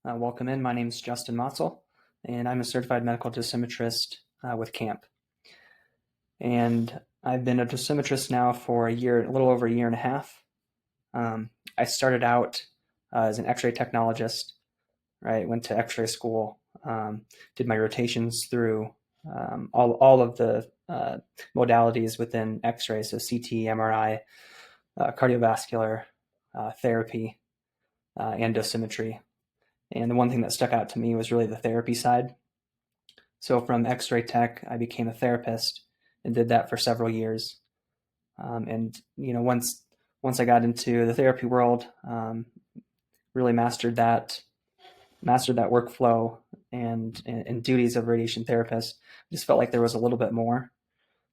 Welcome in. My name is Justin Motzel, and I'm a certified medical dosimetrist with CAMP. And I've been a dosimetrist now for a little over a year and a half. I started out as an X-ray technologist, right? Went to X-ray school, did my rotations through all of the modalities within X-ray, so CT, MRI, cardiovascular therapy, and dosimetry. And the one thing that stuck out to me was really the therapy side. So from X-ray tech, I became a therapist and did that for several years. And once I got into the therapy world, really mastered that workflow and duties of radiation therapist. I just felt like there was a little bit more.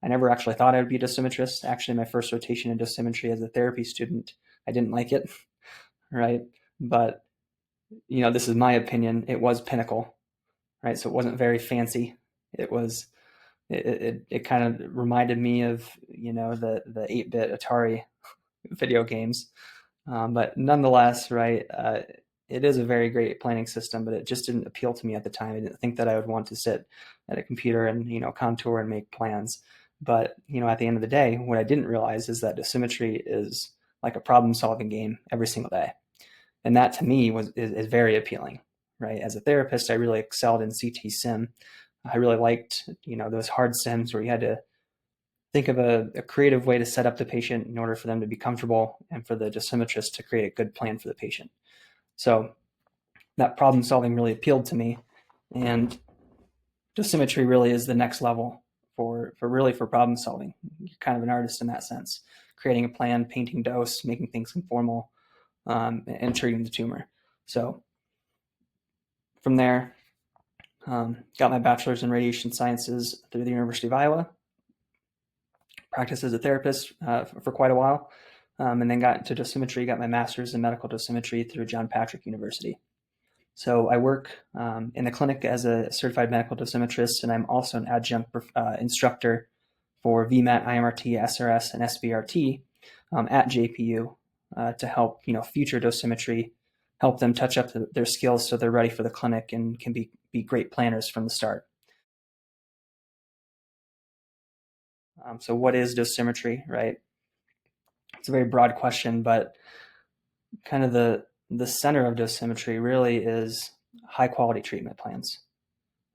I never actually thought I would be a dosimetrist. Actually, my first rotation in dosimetry as a therapy student, I didn't like it, right? But this is my opinion. It was pinnacle, right? So it wasn't very fancy. It kind of reminded me of the 8-bit Atari video games, but nonetheless, right? It is a very great planning system, but it just didn't appeal to me at the time. I didn't think that I would want to sit at a computer and contour and make plans. But at the end of the day, what I didn't realize is that dosimetry is like a problem-solving game every single day, and that to me is very appealing, right? As a therapist, I really excelled in CT Sim. I really liked those hard sims where you had to think of a creative way to set up the patient in order for them to be comfortable and for the dosimetrist to create a good plan for the patient. So that problem solving really appealed to me, and dosimetry really is the next level for problem solving. You're kind of an artist in that sense, creating a plan, painting dose, making things conformal, and treating the tumor. So from there, got my bachelor's in radiation sciences through the University of Iowa. Practiced as a therapist for quite a while, and then got into dosimetry, got my master's in medical dosimetry through John Patrick University. So I work in the clinic as a certified medical dosimetrist, and I'm also an adjunct instructor for VMAT, IMRT, SRS, and SBRT at JPU to help future dosimetry, help them touch up their skills so they're ready for the clinic and can be great planners from the start. So what is dosimetry, right? It's a very broad question, but kind of the center of dosimetry really is high quality treatment plans,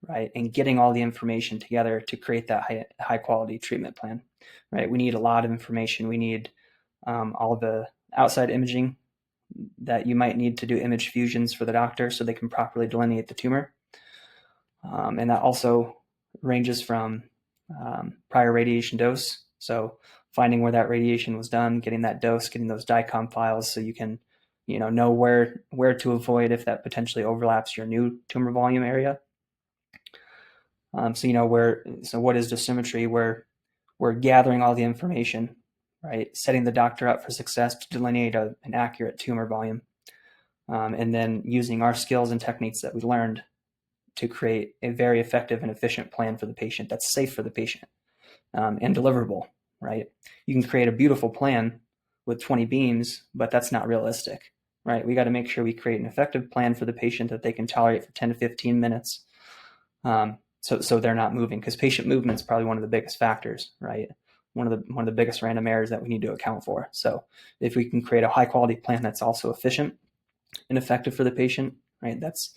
right? And getting all the information together to create that high quality treatment plan, right? We need a lot of information. We need all the outside imaging that you might need to do image fusions for the doctor so they can properly delineate the tumor. And that also ranges from prior radiation dose. So finding where that radiation was done, getting that dose, getting those DICOM files so you can know where to avoid if that potentially overlaps your new tumor volume area. So what is dosimetry? We're gathering all the information, right? Setting the doctor up for success to delineate an accurate tumor volume, and then using our skills and techniques that we learned to create a very effective and efficient plan for the patient that's safe for the patient and deliverable, right? You can create a beautiful plan with 20 beams, but that's not realistic, right? We got to make sure we create an effective plan for the patient that they can tolerate for 10 to 15 minutes. So they're not moving, because patient movement is probably one of the biggest factors, right? One of the biggest random errors that we need to account for. So if we can create a high quality plan that's also efficient and effective for the patient, right? That's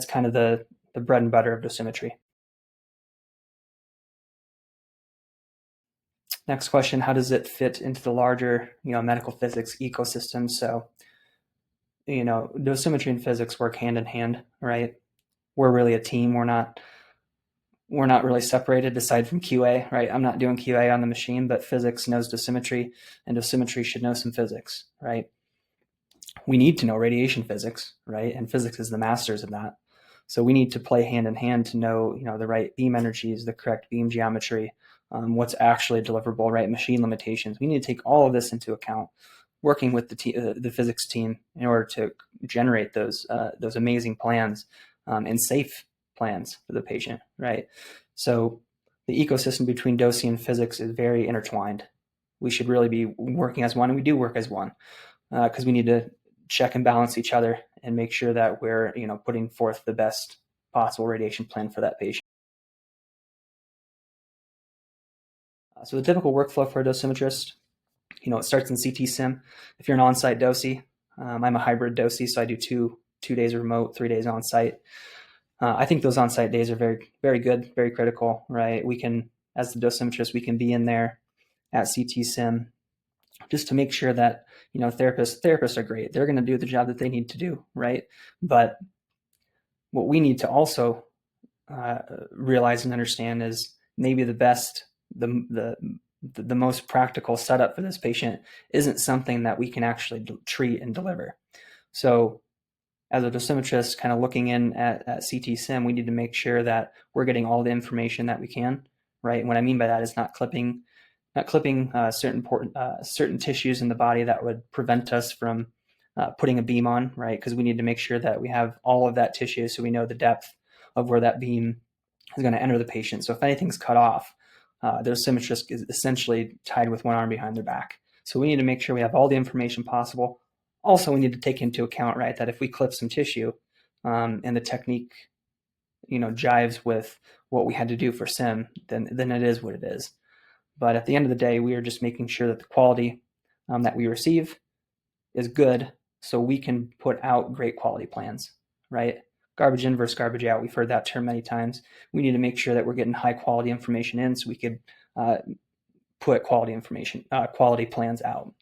kind of the bread and butter of dosimetry. Next question: how does it fit into the larger, medical physics ecosystem? So, dosimetry and physics work hand in hand, right? We're really a team. We're not really separated aside from QA, right? I'm not doing QA on the machine, but physics knows dosimetry, and dosimetry should know some physics, right? We need to know radiation physics, right? And physics is the masters of that. So we need to play hand in hand to know, the right beam energies, the correct beam geometry, what's actually deliverable, right? Machine limitations. We need to take all of this into account, working with the physics team in order to generate those amazing plans and safe plans for the patient, right? So the ecosystem between DOSI and physics is very intertwined. We should really be working as one, and we do work as one, because we need to check and balance each other and make sure that we're, putting forth the best possible radiation plan for that patient. So the typical workflow for a dosimetrist, it starts in CT Sim. If you're an on-site dosi, I'm a hybrid dosi, so I do two days remote, 3 days on-site. I think those on-site days are very, very good, very critical, right? We can, as the dosimetrist, we can be in there at CT Sim just to make sure that, therapists are great. They're going to do the job that they need to do, right? But what we need to also realize and understand is maybe the most practical setup for this patient isn't something that we can actually treat and deliver. So as a dosimetrist kind of looking in at CT Sim, we need to make sure that we're getting all the information that we can, right? And what I mean by that is not clipping certain tissues in the body that would prevent us from putting a beam on, right? Because we need to make sure that we have all of that tissue so we know the depth of where that beam is going to enter the patient. So if anything's cut off, the dosimetrist is essentially tied with one arm behind their back. So we need to make sure we have all the information possible. Also, we need to take into account, right, that if we clip some tissue and the technique, jives with what we had to do for Sim, then it is what it is. But at the end of the day, we are just making sure that the quality that we receive is good so we can put out great quality plans, right? Garbage in versus garbage out. We've heard that term many times. We need to make sure that we're getting high quality information in so we could put quality plans out.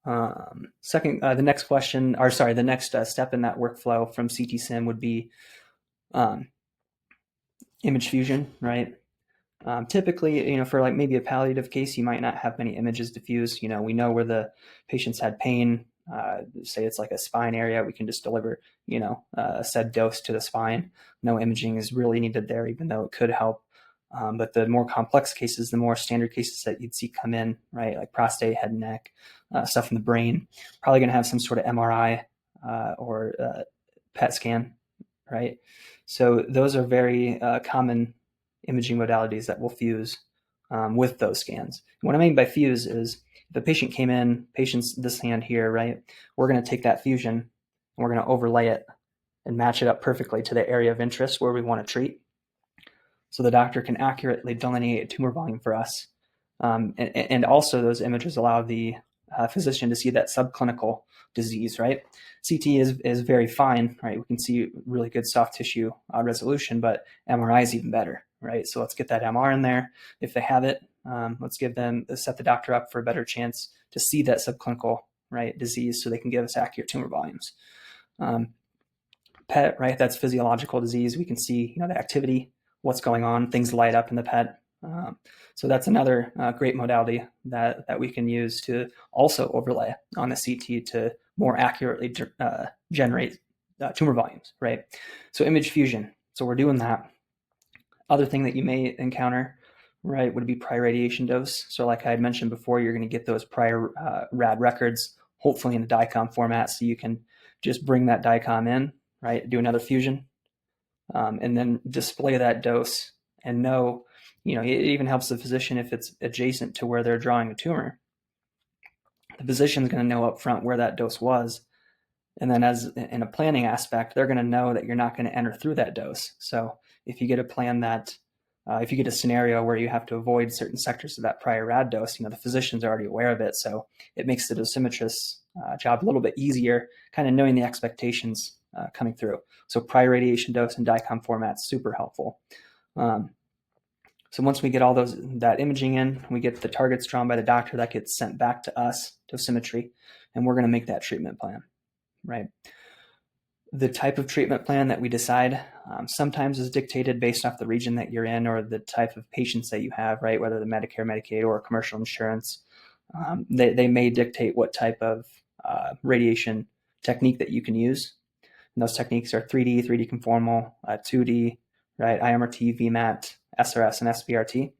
The next step in that workflow from CT Sim would be image fusion, right? Typically, for like maybe a palliative case, you might not have many images diffused. We know where the patients had pain. Say it's like a spine area, we can just deliver, a said dose to the spine. No imaging is really needed there, even though it could help. But the more complex cases, the more standard cases that you'd see come in, right, like prostate, head and neck, stuff in the brain, probably going to have some sort of MRI or PET scan, right? So those are very common imaging modalities that will fuse with those scans. What I mean by fuse is if the patient came in, this hand here, right, we're going to take that fusion and we're going to overlay it and match it up perfectly to the area of interest where we want to treat. So the doctor can accurately delineate a tumor volume for us. And also those images allow the physician to see that subclinical disease, right? CT is very fine, right? We can see really good soft tissue resolution, but MRI is even better, right? So let's get that MR in there. If they have it, let's set the doctor up for a better chance to see that subclinical, right, disease so they can give us accurate tumor volumes. PET, right, that's physiological disease. We can see, the activity, what's going on, things light up in the PET. So that's another great modality that we can use to also overlay on the CT to more accurately generate tumor volumes, right? So image fusion. So we're doing that. Other thing that you may encounter, right, would be prior radiation dose. So like I had mentioned before, you're going to get those prior rad records, hopefully in a DICOM format, so you can just bring that DICOM in, right, do another fusion, and then display that dose and know, it even helps the physician if it's adjacent to where they're drawing a tumor. The physician's going to know up front where that dose was. And then as in a planning aspect, they're going to know that you're not going to enter through that dose. So if you get a plan that, if you get a scenario where you have to avoid certain sectors of that prior rad dose, the physician's already aware of it. So it makes the dosimetrist's job a little bit easier, kind of knowing the expectations coming through. So prior radiation dose and DICOM format's super helpful. So once we get all that imaging in, we get the targets drawn by the doctor, that gets sent back to us, dosimetry, and we're going to make that treatment plan, right? The type of treatment plan that we decide sometimes is dictated based off the region that you're in or the type of patients that you have, right? Whether the Medicare, Medicaid, or commercial insurance, they may dictate what type of radiation technique that you can use. And those techniques are 3D, 3D conformal, 2D, right? IMRT, VMAT, SRS, and SBRT.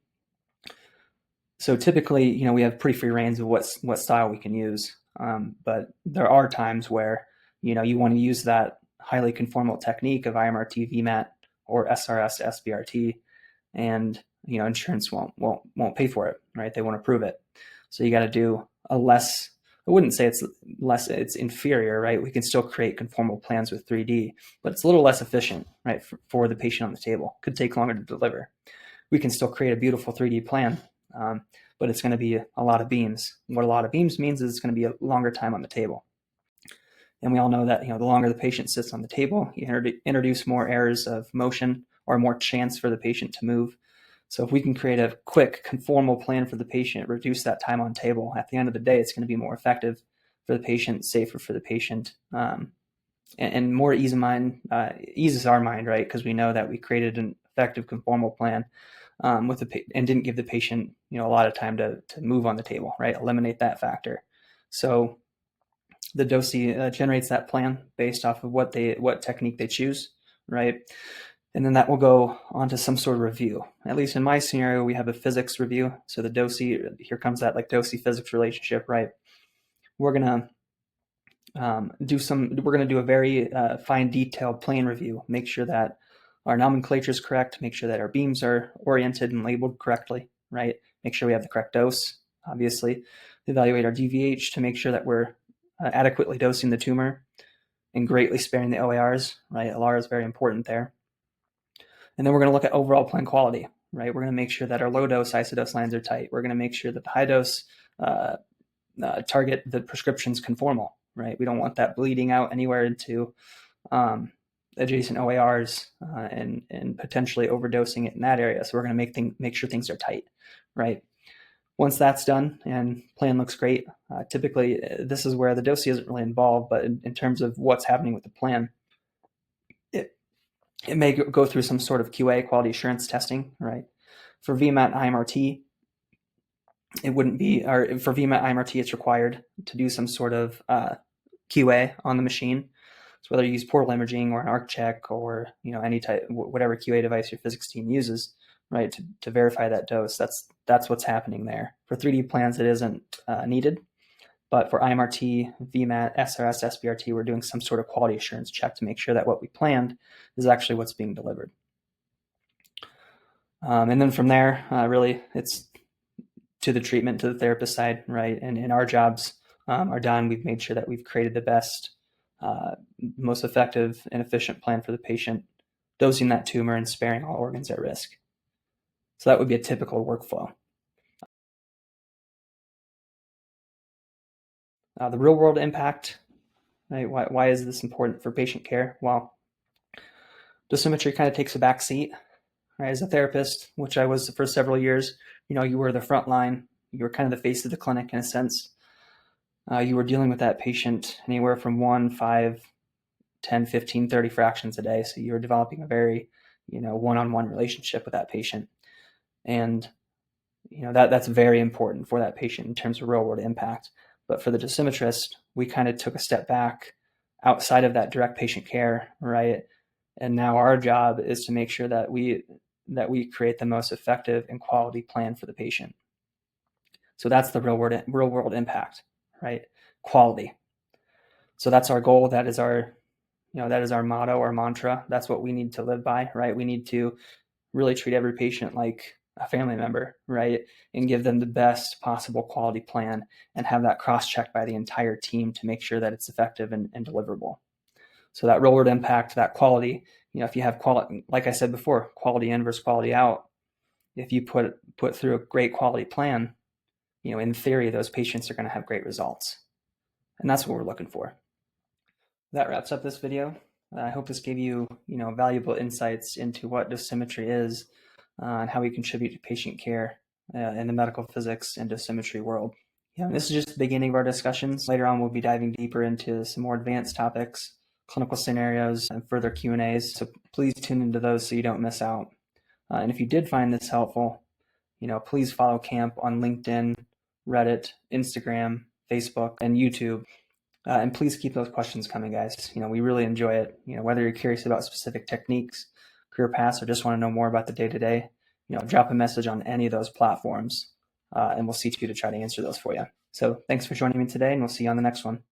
So typically, we have pretty free reins of what style we can use. But there are times where, you want to use that highly conformal technique of IMRT, VMAT, or SRS, SBRT, and, insurance won't pay for it, right? They won't approve it. So you got to do a less I wouldn't say it's inferior, right? We can still create conformal plans with 3D, but it's a little less efficient, right, for the patient on the table. Could take longer to deliver. We can still create a beautiful 3D plan, but it's going to be a lot of beams. What a lot of beams means is it's going to be a longer time on the table. And we all know that, the longer the patient sits on the table, you introduce more errors of motion or more chance for the patient to move. So if we can create a quick conformal plan for the patient, reduce that time on table, at the end of the day, it's going to be more effective for the patient, safer for the patient, and more ease of mind, eases our mind, right? Because we know that we created an effective conformal plan and didn't give the patient, a lot of time to move on the table, right? Eliminate that factor. So the DOSI generates that plan based off of what technique they choose, right? And then that will go onto some sort of review. At least in my scenario, we have a physics review. So the DOSI, here comes that like DOSI physics relationship, right? We're gonna do a very fine detailed plan review. Make sure that our nomenclature is correct. Make sure that our beams are oriented and labeled correctly, right? Make sure we have the correct dose. Obviously, evaluate our DVH to make sure that we're adequately dosing the tumor and greatly sparing the OARs, right? LR is very important there. And then we're going to look at overall plan quality, right? We're going to make sure that our low dose isodose lines are tight. We're going to make sure that the high dose target the prescription's conformal, right? We don't want that bleeding out anywhere into adjacent OARs and potentially overdosing it in that area. So we're going to make sure things are tight, right? Once that's done and plan looks great, typically this is where the DOSI isn't really involved, but in terms of what's happening with the plan, it may go through some sort of QA, quality assurance testing, right? For VMAT IMRT, it wouldn't be, or for VMAT IMRT, it's required to do some sort of QA on the machine. So whether you use portal imaging or an ARC check or any type, whatever QA device your physics team uses, right, to verify that dose, that's what's happening there. For 3D plans, it isn't needed. But for IMRT, VMAT, SRS, SBRT, we're doing some sort of quality assurance check to make sure that what we planned is actually what's being delivered. And then from there, really, it's to the treatment, to the therapist side, right? And our jobs are done. We've made sure that we've created the best, most effective and efficient plan for the patient, dosing that tumor and sparing all organs at risk. So that would be a typical workflow. The real world impact, right? Why is this important for patient care? Well, dosimetry kind of takes a back seat, right? As a therapist, which I was for several years, you were the front line. You were kind of the face of the clinic in a sense. You were dealing with that patient anywhere from 1, 5, 10, 15, 30 fractions a day. So you were developing a very, one-on-one relationship with that patient. And, that's very important for that patient in terms of real world impact. But for the dosimetrist, we kind of took a step back outside of that direct patient care, right? And now our job is to make sure that we create the most effective and quality plan for the patient. So that's the real world impact, right? Quality. So that's our goal. That is our motto, our mantra. That's what we need to live by, right? We need to really treat every patient like a family member, right? And give them the best possible quality plan and have that cross-checked by the entire team to make sure that it's effective and deliverable. So that real world impact, that quality, if you have quality, like I said before, quality in versus quality out, if you put through a great quality plan, in theory, those patients are going to have great results. And that's what we're looking for. That wraps up this video. I hope this gave you, valuable insights into what dosimetry is and how we contribute to patient care in the medical physics and dosimetry world. This is just the beginning of our discussions. Later on, we'll be diving deeper into some more advanced topics, clinical scenarios, and further Q&As. So please tune into those so you don't miss out. And if you did find this helpful, please follow CAMP on LinkedIn, Reddit, Instagram, Facebook, and YouTube. And please keep those questions coming, guys. We really enjoy it. Whether you're curious about specific techniques, career paths, or just want to know more about the day-to-day, drop a message on any of those platforms, and we'll see to you to try to answer those for you. So thanks for joining me today, and we'll see you on the next one.